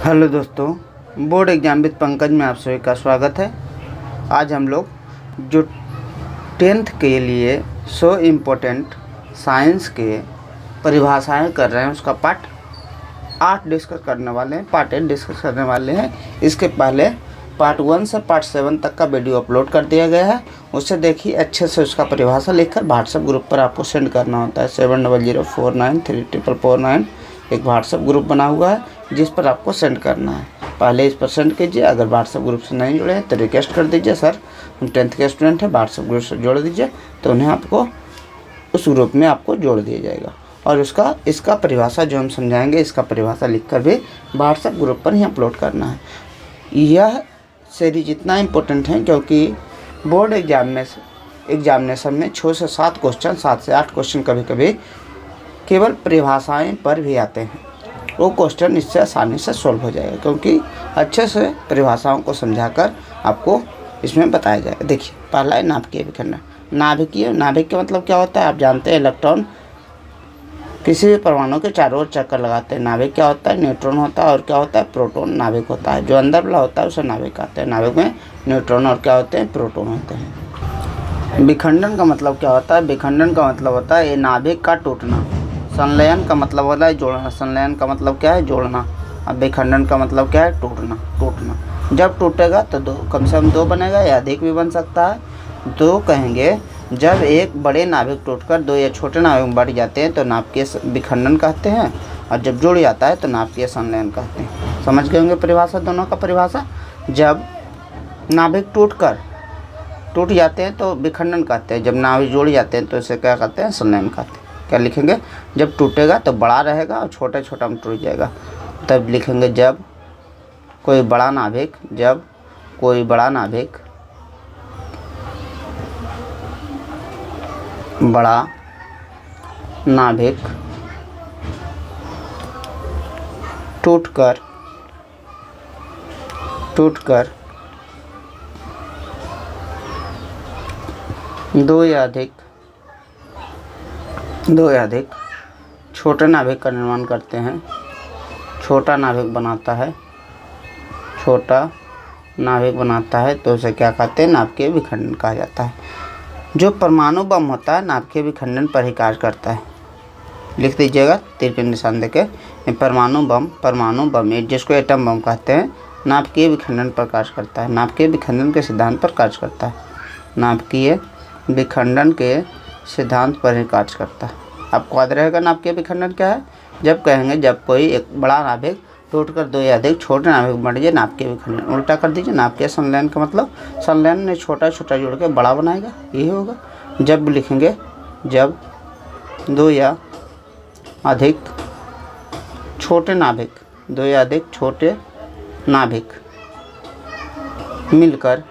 Hello दोस्तों, board exam with Pankaj में आप सभी का स्वागत है। आज हम लोग जो 10th के लिए इम्पोर्टेंट साइंस के परिभाषाएं कर रहे हैं उसका पार्ट 8 डिस्कस करने वाले हैं, पार्ट 8 डिस्कस करने वाले हैं। इसके पहले पार्ट 1 से पार्ट 7 तक का वीडियो अपलोड कर दिया गया है, उसे देखिए अच्छे से। उसका परिभाषा लिखकर व्हाट्सएप ग्रुप पर आपको सेंड करना होता है। 7004934449 एक व्हाट्सएप ग्रुप बना हुआ है जिस पर आपको सेंड करना है। पहले इस पर सेंड कीजिए। अगर व्हाट्सएप ग्रुप से नहीं जुड़े हैं तो रिक्वेस्ट कर दीजिए, सर हम 10th के स्टूडेंट हैं, व्हाट्सएप ग्रुप से जोड़ दीजिए, तो उन्हें आपको उस ग्रुप में आपको जोड़ दिया जाएगा। और इसका परिभाषा जो हम समझाएंगे, इसका परिभाषा लिखकर भी व्हाट्सएप ग्रुप पर ही अपलोड करना है। यह सीरीज इतना इम्पोर्टेंट है क्योंकि बोर्ड एग्जामिनेशन में 6 से 7 क्वेश्चन, 7 से 8 क्वेश्चन कभी कभी केवल परिभाषाएं पर भी आते हैं। वो क्वेश्चन इससे आसानी से सॉल्व हो जाएगा क्योंकि अच्छे से परिभाषाओं को समझाकर आपको इसमें बताया जाएगा। देखिए, पहला है नाभिकीय विखंडन। नाभिक का मतलब क्या होता है? आप जानते हैं, इलेक्ट्रॉन किसी भी परमाणु के चारों ओर चक्कर लगाते हैं। नाभिक क्या होता है? न्यूट्रॉन होता है और क्या होता है? प्रोटॉन नाभिक होता है। जो अंदर वाला होता है उसे नाभिक कहते हैं। नाभिक में न्यूट्रॉन और क्या होते हैं? प्रोटॉन होते हैं। विखंडन का मतलब क्या होता है? विखंडन का मतलब होता है ये नाभिक का टूटना। संलयन का मतलब होता है जोड़ना। संलयन का मतलब क्या है? जोड़ना। अब विखंडन का मतलब क्या है? टूटना। जब टूटेगा तो कम से कम 2 बनेगा या अधिक भी बन सकता है। 2 कहेंगे जब एक बड़े नाभिक टूटकर 2 या छोटे नाभिक बढ़ जाते हैं तो नाभिकीय विखंडन कहते हैं, और जब जुड़ जाता है तो नाभिकीय संलयन कहते हैं। समझ गए होंगे परिभाषा, दोनों का परिभाषा। जब नाभिक टूट जाते हैं तो विखंडन कहते हैं, जब नाभिक जुड़ जाते हैं तो इसे क्या कहते हैं? संलयन कहते हैं। क्या लिखेंगे? जब टूटेगा तो बड़ा रहेगा और छोटा में टूट जाएगा, तब लिखेंगे जब कोई बड़ा नाभिक टूटकर 2 या अधिक छोटे नाभिक का निर्माण करते हैं, छोटा नाभिक बनाता है तो उसे क्या कहते हैं? नाभिकीय विखंडन कहा जाता है। जो परमाणु बम होता है नाभिकीय विखंडन पर ही कार्य करता है। लिख दीजिएगा तीर के निशान देके। परमाणु बम जिसको एटम बम कहते हैं, नाभिकीय विखंडन पर कार्य करता है। नाभिकीय विखंडन के सिद्धांत पर कार्य करता है। नाभिकीय विखंडन के सिद्धांत पर ही कार्य करता है। आपको याद रहेगा नाभिकीय विखंडन क्या है? जब कहेंगे जब कोई एक बड़ा नाभिक टूटकर 2 या अधिक छोटे नाभिक बन जाए, नाभिकीय विखंडन। उल्टा कर दीजिए, नाभिकीय संलयन का मतलब संलयन में छोटा जुड़ के बड़ा बनाएगा, यही होगा। जब लिखेंगे जब 2 या अधिक छोटे नाभिक मिलकर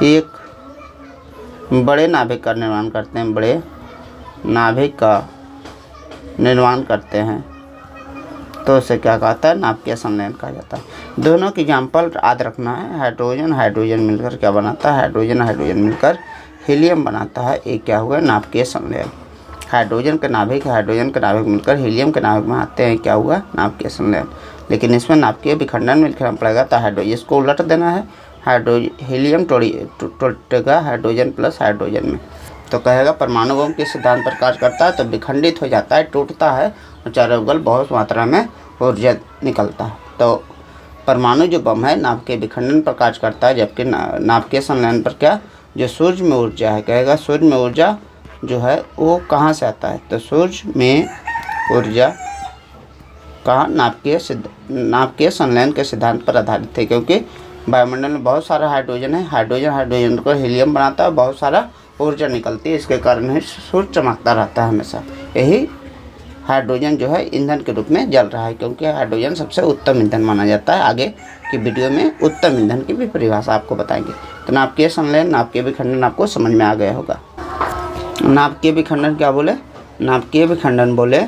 एक बड़े नाभिक का निर्माण करते हैं, तो उसे क्या कहता है? नाभिकीय संलयन कहा जाता है। दोनों की एग्जाम्पल याद रखना है। हाइड्रोजन मिलकर क्या बनाता है? हाइड्रोजन मिलकर हीलियम बनाता है। ये क्या हुआ? नाभिकीय संलयन। हाइड्रोजन के नाभिक मिलकर हीलियम के नाभिक में आते हैं, क्या हुआ? नाभिकीय संलयन। लेकिन इसमें नाभिकीय विखंडन मिलकर पड़ेगा तो हाइड्रोजन, इसको उलट देना है। हीलियम टूटेगा हाइड्रोजन प्लस हाइड्रोजन में, तो कहेगा परमाणु बम के सिद्धांत पर कार्य करता है तो विखंडित हो जाता है, टूटता है और चारों बगल बहुत मात्रा में ऊर्जा निकलता है। तो परमाणु जो बम है नाभिकीय विखंडन पर कार्य करता है, जबकि नाभिकीय संलयन पर क्या? जो सूर्य में ऊर्जा है, कहेगा सूर्य में ऊर्जा जो है वो कहाँ से आता है? तो सूर्य में ऊर्जा कहाँ? नाभिकीय संलयन के सिद्धांत पर आधारित है, क्योंकि वायुमंडल में बहुत सारा हाइड्रोजन है। हाइड्रोजन को हीलियम बनाता है, बहुत सारा ऊर्जा निकलती है, इसके कारण ही सूर्य चमकता रहता है हमेशा। यही हाइड्रोजन जो है ईंधन के रूप में जल रहा है, क्योंकि हाइड्रोजन सबसे उत्तम ईंधन माना जाता है। आगे की वीडियो में उत्तम ईंधन की भी परिभाषा आपको बताएंगे। तो नाभिकीय संलयन, नाभिकीय विखंडन आपको समझ में आ गया होगा। नाभिकीय विखंडन क्या बोले? नाभिकीय विखंडन बोले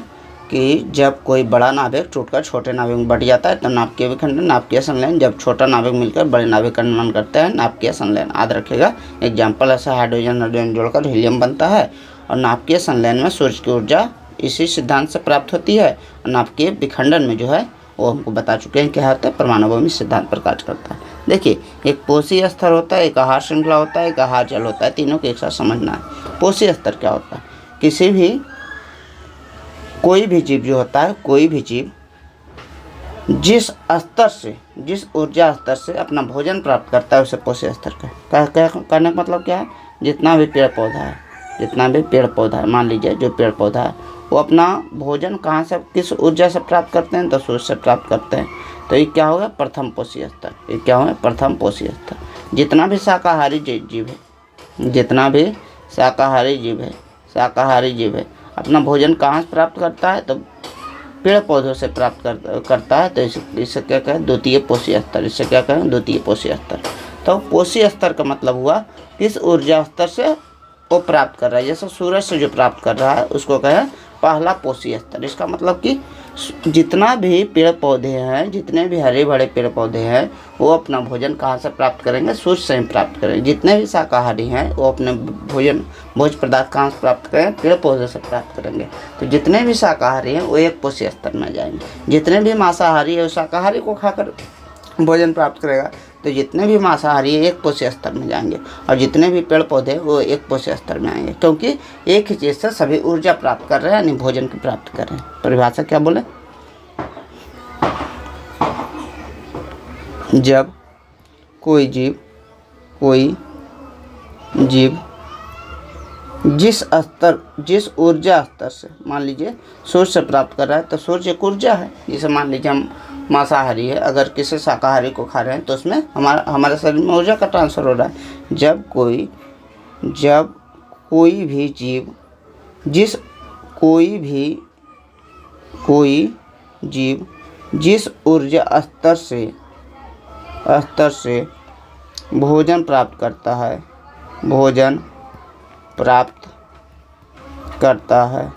कि जब कोई बड़ा नाभिक टूटकर छोटे नाभिक में बट जाता है तो नाभिकीय विखंडन। नाभिकीय संलयन जब छोटा नाभिक मिलकर बड़े नाभिक का निर्माण करते हैं, नाभिकीय संलयन। याद रखिएगा, एग्जाम्पल ऐसा हाइड्रोजन जोड़कर हीलियम बनता है और नाभिकीय संलयन में सूर्य की ऊर्जा इसी सिद्धांत से प्राप्त होती है। और नाभिकीय विखंडन में जो है वो हमको बता चुके हैं क्या होता है, परमाणु सिद्धांत पर कार्य करता है। देखिए, एक पोषी स्तर होता है, एक आहार श्रृंखला होता है, एक आहार जल होता है, तीनों को एक साथ समझना है। पोषी स्तर क्या होता है? किसी भी कोई भी जीव जो होता है, कोई भी जीव जिस स्तर से, जिस ऊर्जा स्तर से अपना भोजन प्राप्त करता है उसे पोषी स्तर कहने का मतलब क्या है? जितना भी पेड़ पौधा है, जितना भी पेड़ पौधा है, मान लीजिए जो पेड़ पौधा है वो अपना भोजन कहाँ से, किस ऊर्जा से प्राप्त करते हैं? तो सूर्य से प्राप्त करते हैं। तो ये क्या होगा? प्रथम पोषी स्तर। ये क्या होगा? प्रथम पोषी स्तर। जितना भी शाकाहारी जीव है, जितना भी शाकाहारी जीव है अपना भोजन कहाँ से प्राप्त करता है? तो पेड़ पौधों से प्राप्त करता है। तो इसे क्या कहें? द्वितीय पोषी स्तर। इसे क्या कहें? द्वितीय पोषी स्तर। तो पोषी स्तर का मतलब हुआ किस ऊर्जा स्तर से वो प्राप्त कर रहा है। जैसे सूरज से जो प्राप्त कर रहा है उसको कहें पहला पोषी स्तर। इसका मतलब कि जितना भी पेड़ पौधे हैं, जितने भी हरे भरे पेड़ पौधे हैं, वो अपना भोजन कहाँ से प्राप्त करेंगे? सूर्य से ही प्राप्त करेंगे। जितने भी शाकाहारी हैं वो अपने भोज पदार्थ कहाँ से प्राप्त करेंगे? पेड़ पौधे से प्राप्त करेंगे। तो जितने भी शाकाहारी हैं वो एक पोषी स्तर में जाएंगे। जितने भी मांसाहारी है वो शाकाहारी को खाकर भोजन प्राप्त करेगा। तो जितने भी मांसाहारी है एक पोषी स्तर में जाएंगे, और जितने भी पेड़ पौधे वो एक पोषी स्तर में आएंगे, क्योंकि एक ही चीज़ से सभी ऊर्जा प्राप्त कर रहे हैं, यानी भोजन की प्राप्त कर रहे हैं। परिभाषा क्या बोले? जब कोई जीव जिस ऊर्जा स्तर से, मान लीजिए सूर्य से प्राप्त कर रहा है, तो सूर्य एक ऊर्जा है। जैसे मान लीजिए हम मांसाहारी है, अगर किसी शाकाहारी को खा रहे हैं तो उसमें हमारे शरीर में ऊर्जा का ट्रांसफर हो रहा है। जब कोई भी जीव जिस ऊर्जा स्तर से भोजन प्राप्त करता है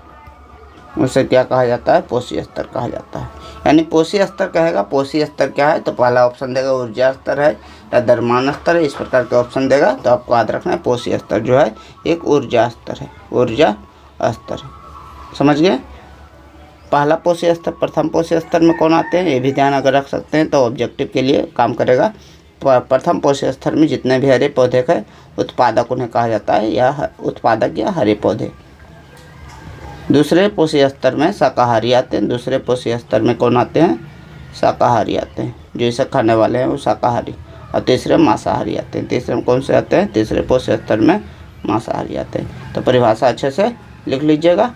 उसे क्या कहा जाता है? पोषी स्तर कहा जाता है। यानी पोषी स्तर कहेगा। पोषी स्तर क्या है? तो पहला ऑप्शन देगा ऊर्जा स्तर है या द्रव्यमान स्तर है, इस प्रकार के ऑप्शन देगा। तो आपको याद रखना है पोषी स्तर जो है एक ऊर्जा स्तर है, ऊर्जा स्तर है। समझ गए? पहला पोषी स्तर, प्रथम पोषी स्तर में कौन आते हैं, ये भी ध्यान अगर रख सकते हैं तो ऑब्जेक्टिव के लिए काम करेगा। प्रथम पोषी स्तर में जितने भी हरे पौधे का उत्पादक उन्हें कहा जाता है, या उत्पादक या हरे पौधे। दूसरे पोषी स्तर में शाकाहारी आते हैं। दूसरे पोषी स्तर में कौन आते हैं? शाकाहारी आते हैं, जो इसे खाने वाले हैं वो शाकाहारी। और तीसरे मांसाहारी आते हैं। तीसरे में कौन से आते हैं? तीसरे पोषी स्तर में मांसाहारी आते हैं। तो परिभाषा अच्छे से लिख लीजिएगा।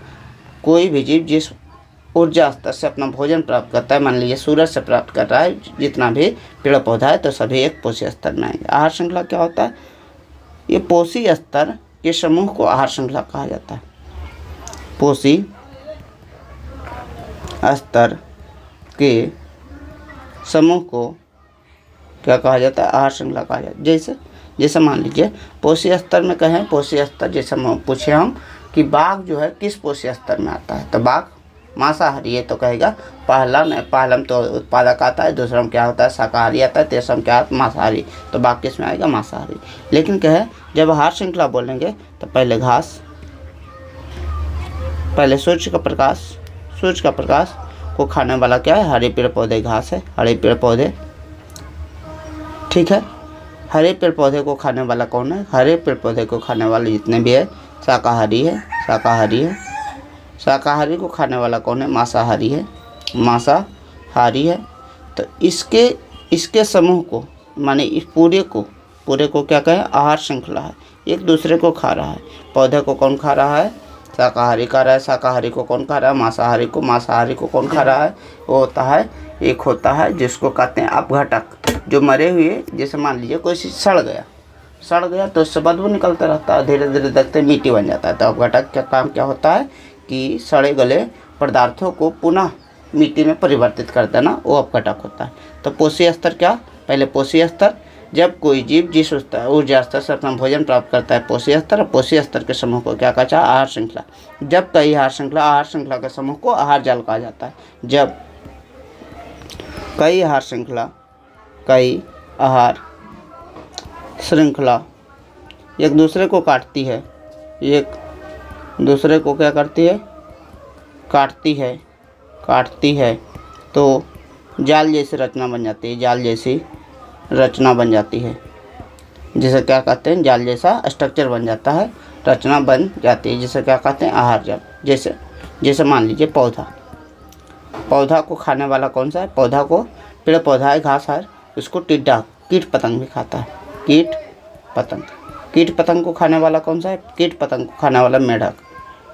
कोई भी जीव जिस ऊर्जा स्तर से अपना भोजन प्राप्त करता है, मान लीजिए सूरज से प्राप्त कर रहा है, जितना भी पेड़ पौधा है, तो सभी एक पोषी स्तर में आएंगे। आहार श्रृंखला क्या होता है? ये पोषी स्तर के समूह को आहार श्रृंखला कहा जाता है। पोषी स्तर के समूह को क्या कहा जाता है? आहार श्रृंखला कहा जाता है। जैसे मान लीजिए पोषी स्तर में कहें, पोषी स्तर जैसे पूछे हम कि बाघ जो है किस पोषी स्तर में आता है, तो बाघ मांसाहारी है, तो कहेगा पहला में तो उत्पादक आता है, दूसरा में क्या होता है? शाकाहारी आता है, तीसरा में क्या आता है? मांसाहारी। तो बाघ किस में आएगा? मांसाहारी। लेकिन कहे जब आहार श्रृंखला बोलेंगे तो पहले घास, पहले सूर्य का प्रकाश को खाने वाला क्या है? हरे पेड़ पौधे, घास है, हरे पेड़ पौधे। ठीक है, हरे पेड़ पौधे को खाने वाला कौन है? हरे पेड़ पौधे को खाने वाले जितने भी है शाकाहारी है। शाकाहारी को खाने वाला कौन है? मांसाहारी है। तो इसके समूह को, माने इस पूरे को क्या कहें? आहार श्रृंखला है। एक दूसरे को खा रहा है। पौधे को कौन खा रहा है? शाकाहारी खा रहा है। शाकाहारी को कौन खा रहा है? मांसाहारी को कौन खा रहा है? वो होता है, एक होता है जिसको कहते हैं अपघटक। जो मरे हुए, जैसे मान लीजिए कोई चीज़ सड़ गया तो उससे बदबू निकलता रहता है, धीरे धीरे देखते मिट्टी बन जाता है। तो अपघटक का काम क्या होता है कि सड़े गले पदार्थों को पुनः मिट्टी में परिवर्तित कर देना, वो अपघटक होता है। तो पोषी स्तर क्या? पहले पोषी स्तर, जब कोई जीव जिस ऊर्जा स्तर से अपना भोजन प्राप्त करता है, पोषी स्तर। पोषी स्तर के समूह को क्या कहा? आहार श्रृंखला। जब कई आहार श्रृंखला के समूह को आहार जाल कहा जाता है। जब कई आहार श्रृंखला एक दूसरे को काटती है, दूसरे को क्या करती है, काटती है तो जाल जैसी रचना बन जाती है, जाल जैसी रचना बन जाती है, जिसे क्या कहते हैं, जाल जैसा स्ट्रक्चर बन जाता है, रचना बन जाती है, जिसे क्या कहते हैं, आहार जाल। जैसे मान लीजिए पौधा को खाने वाला कौन सा है, पौधा को, पेड़ पौधा है, घास है, उसको कीट पतंग भी खाता है, कीट पतंग को खाने वाला कौन सा है, कीट पतंग को खाने वाला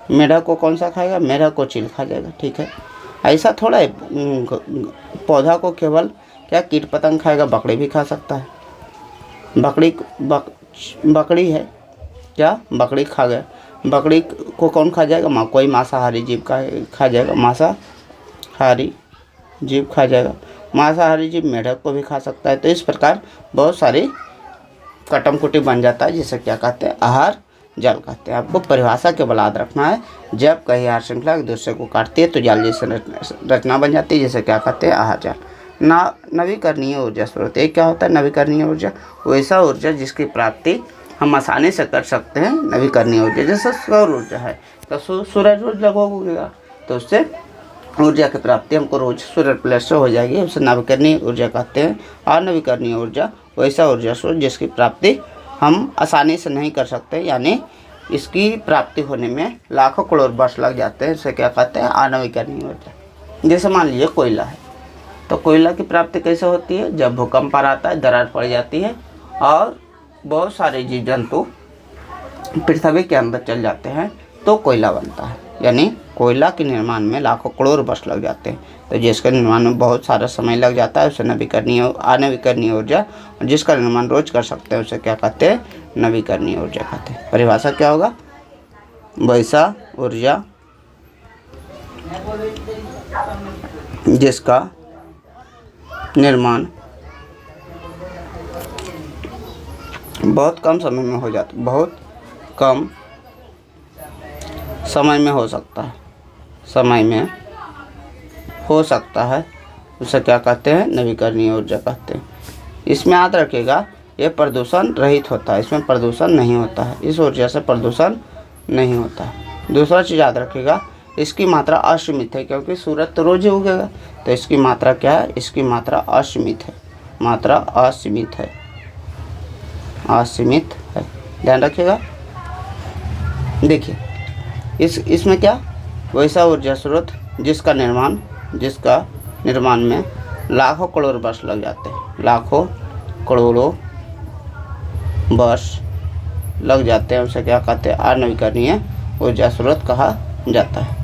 मेढक को कौन सा खाएगा, मेढक को चील खा जाएगा। ठीक है, ऐसा थोड़ा है पौधा को केवल क्या कीट पतंग खाएगा, बकरी भी खा सकता है। बकरी है क्या, बकरी खा गया, बकरी को कौन खा जाएगा, कोई मांसाहारी जीव खा जाएगा, मांसाहारी जीव मेढक को भी खा सकता है। तो इस प्रकार बहुत सारी कटम कुटी बन जाता है, जिसे क्या कहते हैं, आहार जाल कहते हैं। आपको परिभाषा केवल याद रखना है, जब कई आहार श्रृंखला एक दूसरे को काटती है तो जाल जैसे रचना बन जाती है, जिसे क्या कहते हैं, आहार जाल। नवीकरणीय ऊर्जा स्रोत, एक क्या होता है, नवीकरणीय ऊर्जा, वैसा ऊर्जा जिसकी प्राप्ति हम आसानी से कर सकते हैं, नवीकरणीय ऊर्जा। जैसे सौर ऊर्जा है तो सूरज रोज लगेगा तो उससे ऊर्जा की प्राप्ति हमको रोज सूर्य प्लेट से हो जाएगी, उसे नवीकरणीय ऊर्जा कहते हैं। अनवीकरणीय ऊर्जा वैसा ऊर्जा स्रोत जिसकी प्राप्ति हम आसानी से नहीं कर सकते, यानी इसकी प्राप्ति होने में लाखों करोड़ वर्ष लग जाते हैं, इसे क्या कहते हैं, अनवीकरणीय ऊर्जा। जैसे मान लीजिए कोयला है, तो कोयला की प्राप्ति कैसे होती है, जब भूकंप आता है, दरार पड़ जाती है और बहुत सारे जीव जंतु पृथ्वी के अंदर चल जाते हैं तो कोयला बनता है, यानी कोयला के निर्माण में लाखों करोड़ वर्ष लग जाते हैं। तो जिसके निर्माण में बहुत सारा समय लग जाता है उसे अनवीकरणीय ऊर्जा, जिसका निर्माण रोज कर सकते हैं उसे क्या कहते हैं, नवीकरणीय ऊर्जा कहते हैं। परिभाषा क्या होगा, वैसा ऊर्जा जिसका निर्माण बहुत कम समय में हो जाता, बहुत कम समय में हो सकता है, उसे क्या कहते हैं, नवीकरणीय ऊर्जा कहते हैं। इसमें याद रखिएगा ये प्रदूषण रहित होता है, इसमें प्रदूषण नहीं होता है, इस ऊर्जा से प्रदूषण नहीं होता है। दूसरा चीज़ याद रखिएगा, इसकी मात्रा असीमित है, क्योंकि सूरज तो रोज ही उगेगा, तो इसकी मात्रा क्या है, इसकी मात्रा असीमित है, ध्यान रखिएगा। देखिए इसमें क्या, वैसा ऊर्जा स्रोत जिसका निर्माण में लाखों करोड़ वर्ष लग जाते हैं, लाखों करोड़ों वर्ष लग जाते हैं, उसे क्या कहते हैं, अनवीकरणीय ऊर्जा स्रोत कहा जाता है।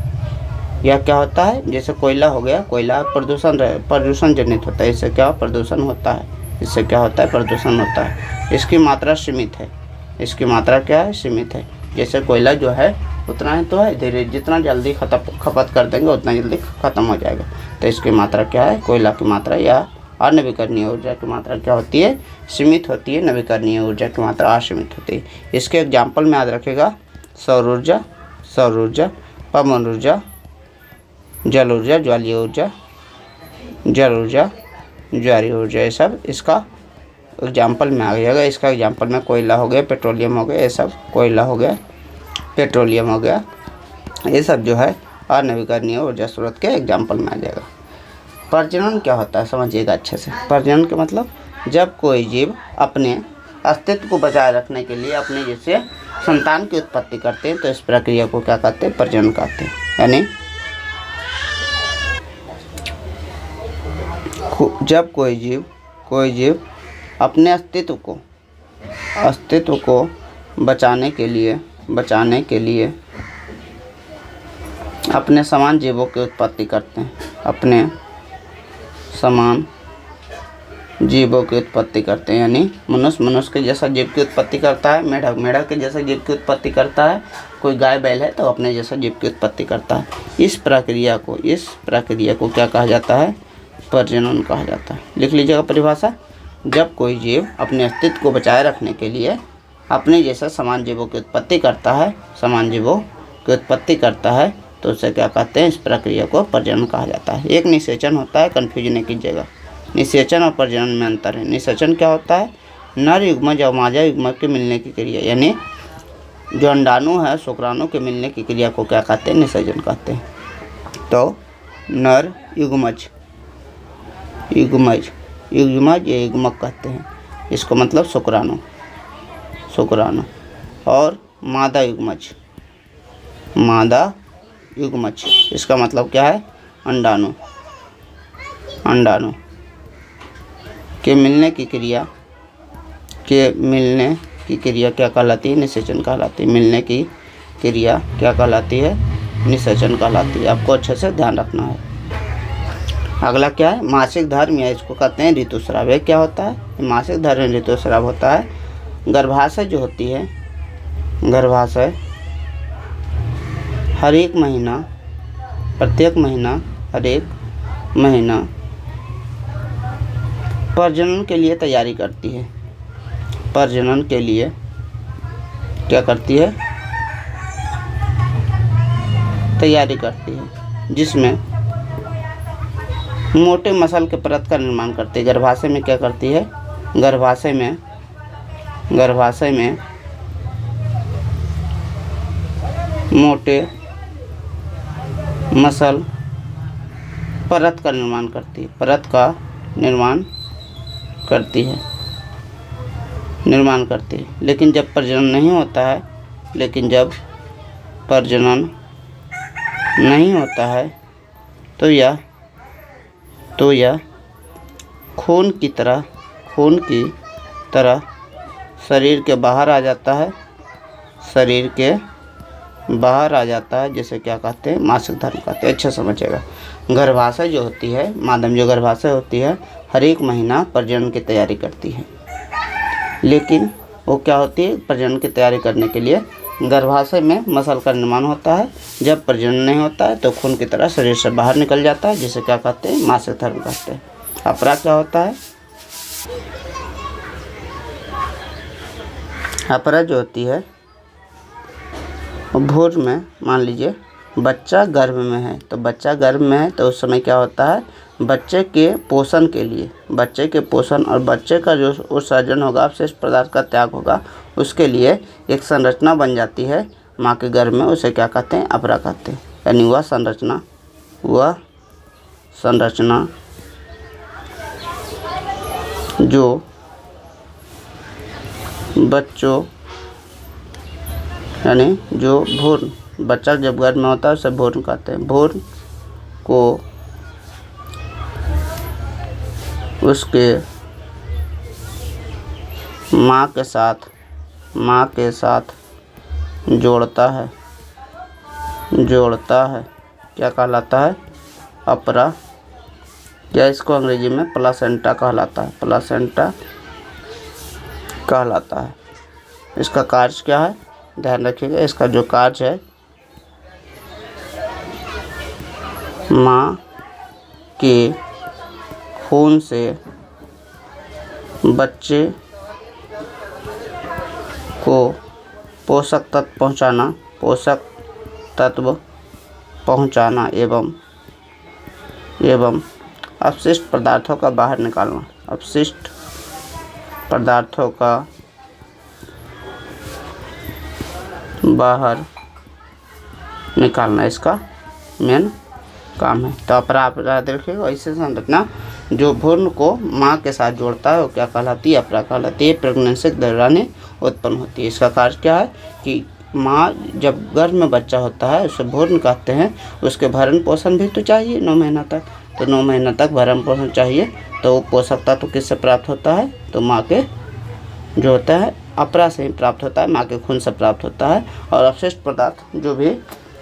यह क्या होता है, जैसे कोयला हो गया, कोयला प्रदूषण जनित होता है, इससे क्या प्रदूषण होता है, प्रदूषण होता है। इसकी मात्रा सीमित है, इसकी मात्रा क्या है, सीमित है। जैसे कोयला जो है उतना ही तो है, धीरे जितना जल्दी खपत कर देंगे उतना जल्दी ख़त्म हो जाएगा। तो इसकी मात्रा क्या है, कोयला की मात्रा या अनवीकरणीय ऊर्जा की मात्रा क्या होती है, सीमित होती है, नवीकरणीय ऊर्जा की मात्रा असीमित होती है। इसके एग्जाम्पल में याद रखेगा, सौर ऊर्जा, पवन ऊर्जा, जल ऊर्जा, ज्वालीय ऊर्जा, ज्वारीय ऊर्जा, ये सब इसका एग्जाम्पल में आ जाएगा। इसका एग्जाम्पल में कोयला हो गया, पेट्रोलियम हो गया, ये सब कोयला हो गया, पेट्रोलियम हो गया, ये सब जो है अनवीकरणीय ऊर्जा स्रोत के एग्जाम्पल में आ जाएगा। प्रजनन क्या होता है, समझिएगा अच्छे से। प्रजनन के मतलब जब कोई जीव अपने अस्तित्व को बचाए रखने के लिए अपने जैसे संतान की उत्पत्ति करते हैं तो इस प्रक्रिया को क्या कहते हैं, प्रजनन कहते हैं। यानी जब कोई जीव अपने अस्तित्व को बचाने के लिए अपने समान जीवों की उत्पत्ति करते हैं, अपने समान जीवों की उत्पत्ति करते हैं। यानी मनुष्य के जैसा जीव की उत्पत्ति करता है, मेढक के जैसा जीव की उत्पत्ति करता है, कोई गाय बैल है तो अपने जैसा जीव की उत्पत्ति करता है। इस प्रक्रिया को क्या कहा जाता है, प्रजनन कहा जाता है। लिख लीजिएगा परिभाषा, जब कोई जीव अपने अस्तित्व को बचाए रखने के लिए अपने जैसा समान जीवों की उत्पत्ति करता है तो उसे क्या कहते हैं, इस प्रक्रिया को प्रजनन कहा जाता है। एक निषेचन होता है, कन्फ्यूज नहीं कीजिएगा, निषेचन और प्रजनन में अंतर है। निषेचन क्या होता है, नर युग्मज और मादा युग्मज के मिलने की क्रिया, यानी जो अंडाणु है शुक्राणु के मिलने की क्रिया को क्या कहते हैं? निषेचन कहते हैं। तो नर युग्मज, युग्मज युग्मज या युग्मक कहते हैं, इसको मतलब शुक्राणु, शुक्राणु। और मादा युग्मज, मादा युग्मज, इसका मतलब क्या है? अंडाणु, अंडाणु के मिलने की क्रिया, के मिलने की क्रिया क्या कहलाती है? निषेचन कहलाती है। मिलने की क्रिया क्या कहलाती है? निषेचन कहलाती है। आपको अच्छे से ध्यान रखना है। अगला क्या है? मासिक धर्म, या इसको कहते हैं ऋतुस्राव। ये क्या होता है? मासिक धर्म ऋतुस्राव होता है गर्भाशय जो होती है, गर्भाशय हर एक महीना, प्रत्येक महीना, हर एक महीना प्रजनन के लिए तैयारी करती है। प्रजनन के लिए क्या करती है? तैयारी करती है, जिसमें मोटे मसल के परत का निर्माण करती है। गर्भाशय में क्या करती है? गर्भाशय में मोटे मसल परत का निर्माण करती है, परत का निर्माण करती है, निर्माण करती है। लेकिन जब प्रजनन नहीं होता है, लेकिन जब प्रजनन नहीं होता है तो यह खून की तरह शरीर के बाहर आ जाता है, शरीर के बाहर आ जाता है, जिसे क्या कहते हैं? मासिक धर्म कहते हैं। अच्छा समझिएगा। गर्भाशय जो होती है, मादम जो गर्भाशय होती है, हर एक महीना प्रजनन की तैयारी करती है। लेकिन वो क्या होती है? प्रजनन की तैयारी करने के लिए गर्भाशय में मसल का निर्माण होता है। जब प्रजनन नहीं होता है तो खून की तरह शरीर से बाहर निकल जाता है, जिसे क्या कहते हैं? मासिक धर्म कहते हैं। अपरा क्या होता है? अपरा जो होती है भोर में, मान लीजिए बच्चा गर्भ में है, तो बच्चा गर्भ में है तो उस समय क्या होता है? बच्चे के पोषण के लिए, बच्चे के पोषण और बच्चे का जो उत्सर्जन होगा, अवशिष्ट पदार्थ का त्याग होगा, उसके लिए एक संरचना बन जाती है माँ के गर्भ में। उसे क्या कहते हैं? अपरा कहते हैं। यानी वह संरचना जो बच्चों, यानी जो भ्रूण, बच्चा जब गर्भ में होता है उसे भ्रूण कहते हैं। भ्रूण को उसके माँ के साथ जोड़ता है, क्या कहलाता है? अपरा, या इसको अंग्रेजी में प्लासेंटा कहलाता है, प्लासेंटा कहलाता है। इसका कार्य क्या है? ध्यान रखिएगा। इसका जो कार्य है, माँ के खून से बच्चे को पोषक तत्व पहुँचाना एवं अपशिष्ट पदार्थों का बाहर निकालना, अपशिष्ट पदार्थों का बाहर निकालना इसका मेन काम है। तो अपरा देखिएगा। ऐसे संरचना जो भ्रूण को माँ के साथ जोड़ता है वो क्या कहलाती है? अपरा कहलाती है। प्रेगनेंसी के दौरान उत्पन्न होती है। इसका कार्य क्या है कि माँ जब गर्भ में बच्चा होता है उसे भ्रूण कहते हैं। उसके भरण पोषण भी तो चाहिए 9 महीना तक, तो 9 महीना तक भरण पोषण चाहिए। तो पोषक तत्व किससे प्राप्त होता है? तो माँ के जो होता है अपरा से ही प्राप्त होता है, माँ के खून से प्राप्त होता है। और अपशिष्ट पदार्थ जो भी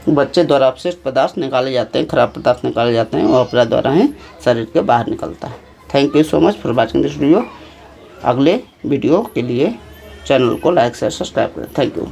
बच्चे द्वारा अपशिष्ट पदार्थ निकाले जाते हैं, खराब पदार्थ निकाले जाते हैं, वो अपरा द्वारा ही शरीर के बाहर निकलता है। Thank you so much for watching this video. अगले वीडियो के लिए चैनल को लाइक शेयर सब्सक्राइब करें। Thank you.